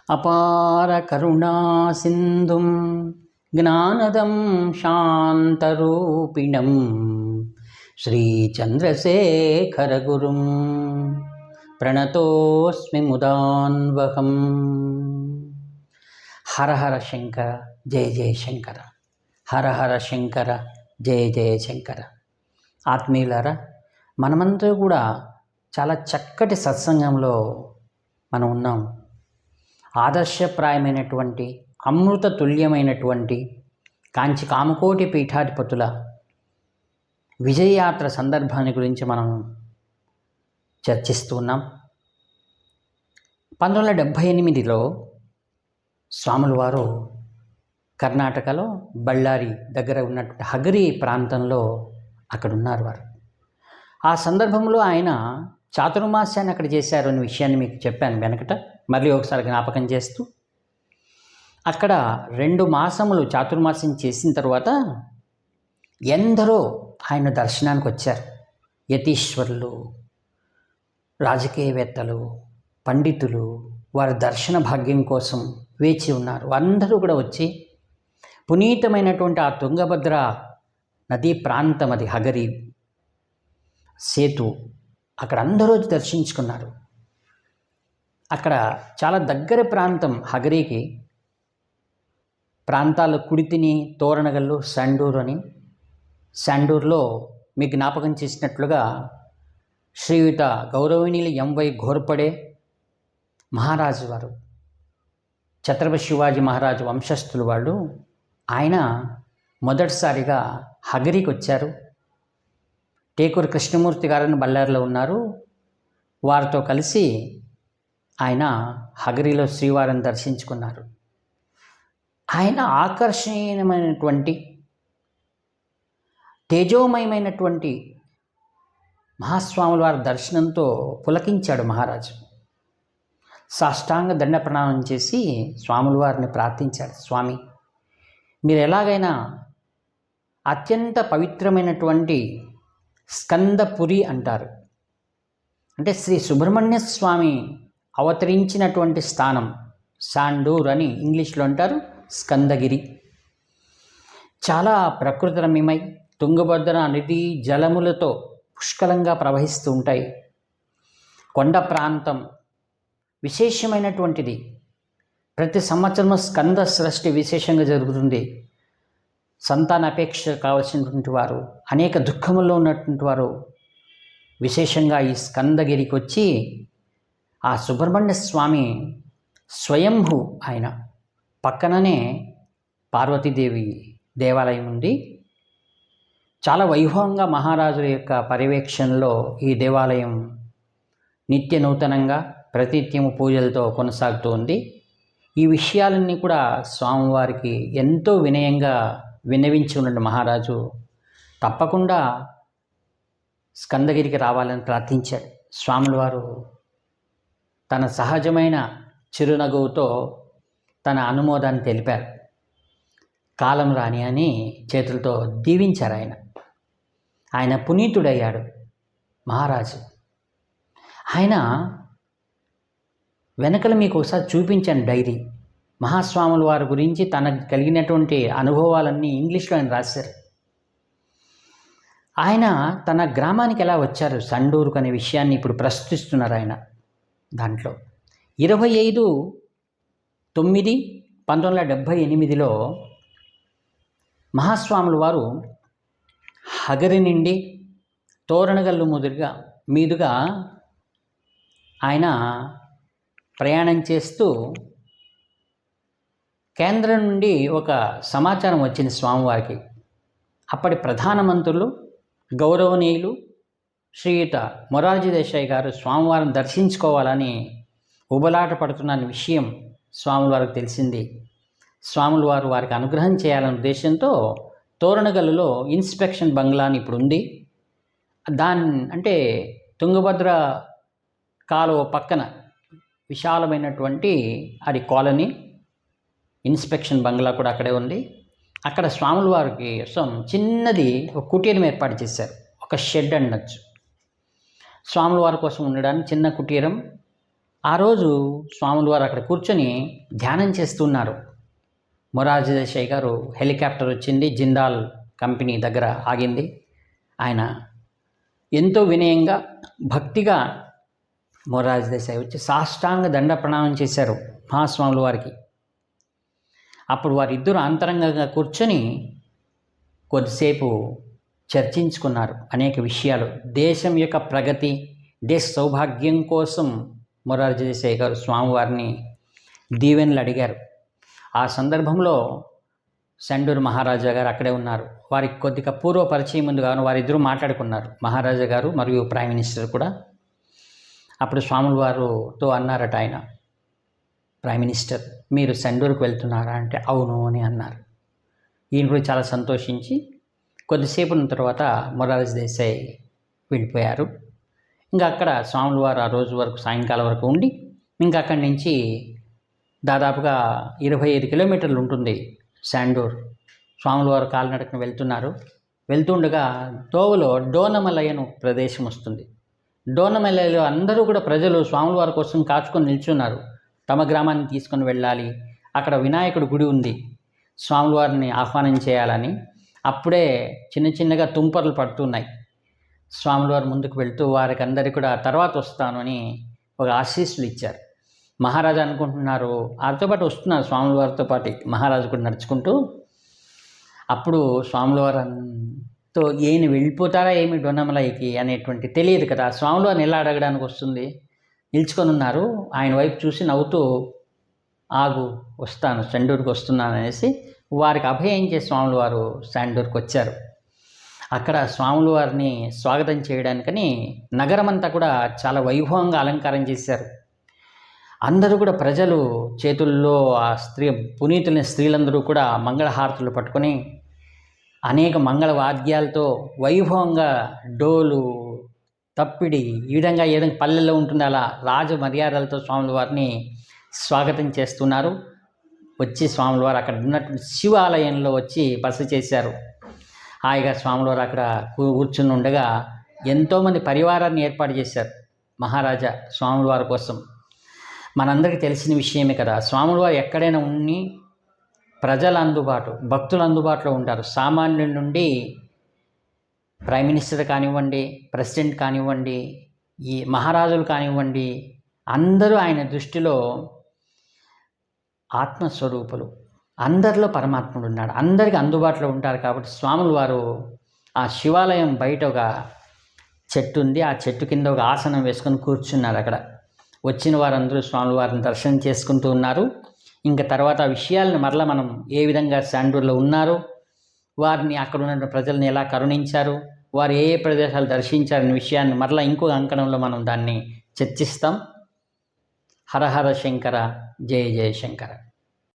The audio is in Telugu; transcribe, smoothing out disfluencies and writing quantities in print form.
అపార కరుణా సింధుం జ్ఞానదం శాంతరూపిణం శ్రీచంద్రశేఖరగురుం ప్రణతోస్మి ముదాన్వహం. హర హర శంకర జయ జయ శంకర, హర హర శంకర జయ జయ శంకర. ఆత్మీయులారా, మనమంతా కూడా చాలా చక్కటి సత్సంగంలో మనం ఉన్నాం. ఆదర్శప్రాయమైనటువంటి అమృత తుల్యమైనటువంటి కాంచి కామకోటి పీఠాధిపతుల విజయయాత్ర సందర్భాన్ని గురించి మనం చర్చిస్తూ ఉన్నాం. 1978లో స్వాముల వారు కర్ణాటకలో బళ్ళారి దగ్గర ఉన్నటువంటి హగరి ప్రాంతంలో అక్కడ ఉన్నారు వారు. ఆ సందర్భంలో ఆయన చాతుర్మాస్యాన్ని అక్కడ చేశారు అనే విషయాన్ని మీకు చెప్పాను వెనకట. మళ్ళీ ఒకసారి జ్ఞాపకం చేస్తూ, అక్కడ 2 మాసములు చాతుర్మాస్యం చేసిన తర్వాత ఎందరో ఆయన దర్శనానికి వచ్చారు. యతీశ్వరులు, రాజకీయవేత్తలు, పండితులు వారి దర్శన భాగ్యం కోసం వేచి ఉన్నారు. అందరూ కూడా వచ్చి పునీతమైనటువంటి ఆ తుంగభద్ర నదీ ప్రాంతం, అది హగరి సేతు, అక్కడ అందరూ దర్శించుకున్నారు. అక్కడ చాలా దగ్గర ప్రాంతం హగరికి. ప్రాంతాలు కుడితిని, తోరణగల్లు, సండూరు అని. సండూరులో మీకు జ్ఞాపకం చేసినట్లుగా శ్రీయుత గౌరవనీయులు ఎంవై ఘోర్పడే మహారాజు వారు, ఛత్రపతి శివాజీ మహారాజు వంశస్థులు వాళ్ళు. ఆయన మొదటిసారిగా హగరికి వచ్చారు. టేకూరు కృష్ణమూర్తి గారని బళ్ళారిలో ఉన్నారు. వారితో కలిసి ఆయన హగరిలో శ్రీవారిని దర్శించుకున్నారు. ఆయన ఆకర్షణీయమైనటువంటి తేజోమయమైనటువంటి మహాస్వాముల వారి దర్శనంతో పులకించాడు మహారాజు. సాష్టాంగ దండ ప్రణామం చేసి స్వాముల వారిని ప్రార్థించాడు. స్వామి, మీరు ఎలాగైనా అత్యంత పవిత్రమైనటువంటి స్కందపురి అంటారు, అంటే శ్రీ సుబ్రహ్మణ్య స్వామి అవతరించినటువంటి స్థానం సాండూర్ అని ఇంగ్లీష్లో అంటారు. స్కందగిరి చాలా ప్రకృతి రమ్యమై తుంగభద్ర నదీ జలములతో పుష్కలంగా ప్రవహిస్తూ ఉంటాయి. కొండ ప్రాంతం విశేషమైనటువంటిది. ప్రతి సంవత్సరము స్కంద సృష్టి విశేషంగా జరుగుతుంది. సంతాన అపేక్ష కావలసినటువంటి వారు, అనేక దుఃఖముల్లో ఉన్నటువంటి వారు విశేషంగా ఈ స్కందగిరికి వచ్చి ఆ సుబ్రహ్మణ్య స్వామి స్వయంభూ, ఆయన పక్కననే పార్వతీదేవి దేవాలయం ఉంది. చాలా వైభవంగా మహారాజుల యొక్క పర్యవేక్షణలో ఈ దేవాలయం నిత్య నూతనంగా ప్రతినిత్యము పూజలతో కొనసాగుతూ ఉంది. ఈ విషయాలన్నీ కూడా స్వామివారికి ఎంతో వినయంగా విన్నవించి ఉన్న మహారాజు తప్పకుండా స్కందగిరికి రావాలని ప్రార్థించాడు. స్వాముల వారు తన సహజమైన చిరునవ్వుతో తన అనుమోదాన్ని తెలిపారు. కాలం రాని అని చేతులతో దీవించారు. ఆయన పునీతుడయ్యాడు మహారాజు. ఆయన వెనకలు మీకు ఒకసారి చూపించాను డైరీ. మహాస్వాముల వారి గురించి తనకు కలిగినటువంటి అనుభవాలన్నీ ఇంగ్లీష్లో ఆయన రాశారు. ఆయన తన గ్రామానికి ఎలా వచ్చారు సండూరుకు అనే విషయాన్ని ఇప్పుడు ప్రస్తుతిస్తున్నారు ఆయన. దాంట్లో 25/9/1978లో మహాస్వాముల వారు హగరి నుండి తోరణగల్లు మీదుగా ఆయన ప్రయాణం చేస్తూ కేంద్రం నుండి ఒక సమాచారం వచ్చింది స్వామివారికి. అప్పటి ప్రధానమంత్రులు గౌరవనీయులు శ్రీయుత మొరార్జీ దేశాయ్ గారు స్వామివారిని దర్శించుకోవాలని ఉబలాట పడుతున్న విషయం స్వాముల వారికి తెలిసింది. స్వాముల వారు వారికి అనుగ్రహం చేయాలనే ఉద్దేశంతో తోరణగల్లులో ఇన్స్పెక్షన్ బంగ్లా అని ఇప్పుడు ఉంది. అంటే తుంగభద్ర కాలువ పక్కన విశాలమైనటువంటి అది కాలనీ, ఇన్స్పెక్షన్ బంగ్లా కూడా అక్కడే ఉంది. అక్కడ స్వాముల వారికి కోసం చిన్నది ఒక కుటీరం ఏర్పాటు చేశారు. ఒక షెడ్ అనొచ్చు. స్వాముల వారి కోసం ఉండడానికి చిన్న కుటీరం. ఆ రోజు స్వాముల వారు అక్కడ కూర్చొని ధ్యానం చేస్తున్నారు. మొరార్జీ దేశాయ్ గారు హెలికాప్టర్ వచ్చింది, జిందాల్ కంపెనీ దగ్గర ఆగింది. ఆయన ఎంతో వినయంగా భక్తిగా మొరార్జీ దేశాయ్ వచ్చి సాష్టాంగ దండ ప్రణామం చేశారు మహాస్వాముల వారికి. అప్పుడు వారిద్దరూ అంతరంగంగా కూర్చొని కొద్దిసేపు చర్చించుకున్నారు అనేక విషయాలు. దేశం యొక్క ప్రగతి, దేశ సౌభాగ్యం కోసం మొరార్జీ దేశాయ్ గారు స్వామివారిని దీవెనలు అడిగారు. ఆ సందర్భంలో సండూరు మహారాజా గారు అక్కడే ఉన్నారు. వారికి కొద్దిగా పూర్వ పరిచయం ముందు కాను వారిద్దరూ మాట్లాడుకున్నారు, మహారాజా గారు మరియు ప్రైమ్ మినిస్టర్ కూడా. అప్పుడు స్వాముల వారితో అన్నారట ఆయన, ప్రైమ్ మినిస్టర్ మీరు సండూరుకు వెళ్తున్నారా అంటే అవును అని అన్నారు. ఈయన కూడా చాలా సంతోషించి కొద్దిసేపు తర్వాత మొరార్జీ దేశాయ్ వెళ్ళిపోయారు. ఇంకా అక్కడ స్వాముల వారు ఆ రోజు వరకు సాయంకాలం వరకు ఉండి ఇంకా అక్కడి నుంచి దాదాపుగా 25 కిలోమీటర్లు ఉంటుంది శాండూర్. స్వాముల వారు కాలినడకన వెళ్తున్నారు. వెళ్తుండగా తోవలో డోనమలై అని ఒక ప్రదేశం వస్తుంది. డోనమలైలో అందరూ కూడా ప్రజలు స్వాముల వారి కోసం కాచుకొని నిల్చున్నారు. తమ గ్రామాన్ని తీసుకొని వెళ్ళాలి, అక్కడ వినాయకుడి గుడి ఉంది, స్వాముల వారిని ఆహ్వానం చేయాలని. అప్పుడే చిన్న చిన్నగా తుంపర్లు పడుతున్నాయి. స్వాముల వారు ముందుకు వెళ్తూ వారికి అందరికీ కూడా తర్వాత వస్తాను అని ఒక ఆశీస్సులు ఇచ్చారు. మహారాజా అనుకుంటున్నారు వారితో పాటు వస్తున్నారు స్వాముల వారితో పాటు మహారాజు కూడా నడుచుకుంటూ. అప్పుడు స్వాముల వారితో ఈయన వెళ్ళిపోతారా ఏమి డొన్నమలైకి అనేటువంటి తెలియదు కదా. స్వాముల వారిని ఎలా అడగడానికి వస్తుంది, నిల్చుకొని ఉన్నారు. ఆయన వైపు చూసి నవ్వుతూ ఆగు వస్తాను సండూరుకు వస్తున్నాను అనేసి వారికి అభయం చేసి స్వాముల వారు శాండూరుకు వచ్చారు. అక్కడ స్వాముల వారిని స్వాగతం చేయడానికని నగరమంతా కూడా చాలా వైభవంగా అలంకారం చేశారు. అందరూ కూడా ప్రజలు చేతుల్లో ఆ పునీతులైన స్త్రీలందరూ కూడా మంగళహారతులు పట్టుకొని అనేక మంగళ వాద్యాలతో వైభవంగా డోలు తప్పిడి ఈ విధంగా ఏదైనా పల్లెల్లో ఉంటుంది అలా రాజ మర్యాదలతో స్వాముల వారిని స్వాగతం చేస్తున్నారు. వచ్చి స్వాముల వారు అక్కడ ఉన్నటువంటి శివాలయంలో వచ్చి బస చేశారు. హాయిగా స్వాముల వారు అక్కడ కూర్చుని ఉండగా ఎంతోమంది పరివారాన్ని ఏర్పాటు చేశారు మహారాజా స్వాముల వారి కోసం. మనందరికీ తెలిసిన విషయమే కదా, స్వాముల వారు ఎక్కడైనా ఉన్ని ప్రజల అందుబాటు, భక్తుల అందుబాటులో ఉంటారు. సామాన్యుల నుండి ప్రైమ్ మినిస్టర్ కానివ్వండి, ప్రెసిడెంట్ కానివ్వండి, ఈ మహారాజులు కానివ్వండి, అందరూ ఆయన దృష్టిలో ఆత్మస్వరూపులు. అందరిలో పరమాత్ముడు ఉన్నాడు, అందరికీ అందుబాటులో ఉంటారు. కాబట్టి స్వాముల వారు ఆ శివాలయం బయట ఒక చెట్టు ఉంది, ఆ చెట్టు కింద ఒక ఆసనం వేసుకొని కూర్చున్నారు. అక్కడ వచ్చిన వారందరూ స్వాముల వారిని దర్శనం చేసుకుంటూ ఉన్నారు. ఇంకా తర్వాత ఆ విషయాలను మరలా మనం ఏ విధంగా శాండూర్లో ఉన్నారు, వారిని అక్కడ ఉన్న ప్రజల్ని ఎలా కరుణించారు, వారు ఏ ప్రదేశాలు దర్శించారనే విషయాన్ని మరలా ఇంకొక అంకణంలో మనం దాన్ని చర్చిస్తాం. హర హర శంకర, జయ జయ శంకర.